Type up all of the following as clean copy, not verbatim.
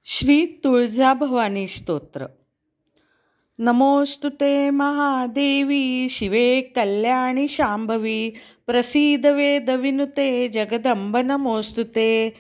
श्री तुळजाभवानी स्तोत्र. नमोस्तुते महादेवी शिवे कल्याणी शांभवी प्रसीद वेदविनुते जगदंब नमोस्तुते.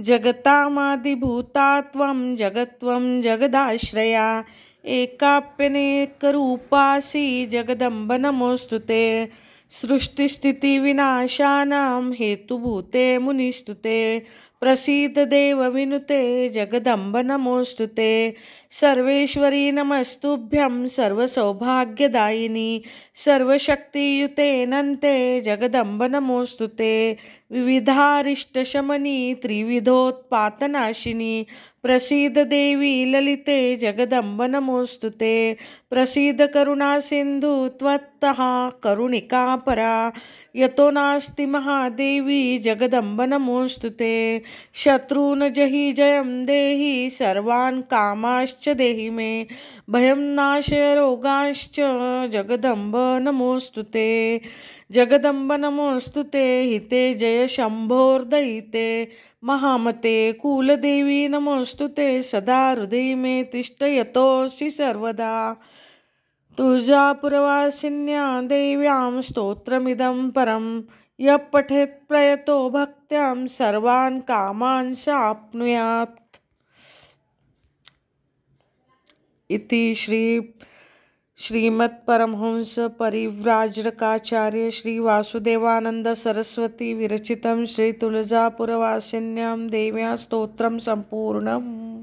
जगतामादिभूतात्वं जगत्वं जगदाश्रया एकाप्यनेकरूपासि जगदंब नमोस्तुते. सृष्टिस्थितिविनाशानां हेतुभूते मुनिस्तुते. प्रसीद देव विनुते जगदंब नमोस्तुते. सर्वेश्वरी नमस्तुभ्यं सर्वसौभाग्यदायिनी सर्वशक्तियुते नन्ते जगदंब नमोस्तुते. विविधारिष्टशमनी त्रिविधोत्पातनाशिनी प्रसीद देवी ललिते जगदंब नमोस्तुते. प्रसीद करुणा सिंधु त्वत्तः करुणिका परा यतो नास्ति महादेवी जगदंब नमोस्तुते. शत्रून् जहि जयं देहि सर्वान् कामाश्च देहि मे भयं नाशय रोगाश्च जगदंब नमोस्तुते. जगदंब नमोस्तुते हिते जय शंभोर्दयिते महामते कुलदेवी नमोस्तुते. सदा हृदये मे तिष्ठ यतोऽसि सर्वदा. तुळजापुरवासिन्यां देव्यां स्तोत्रमिदं परं यः पठेत् प्रयतो भक्त्यां सर्वान् कामान् साप्नुयात्. इति श्रीमत्परमहंस परिव्राजकाचार्य श्री वासुदेवानंद सरस्वती विरचितं श्री तुळजापुरवासिन्यां देव्यां स्तोत्रं संपूर्णम्.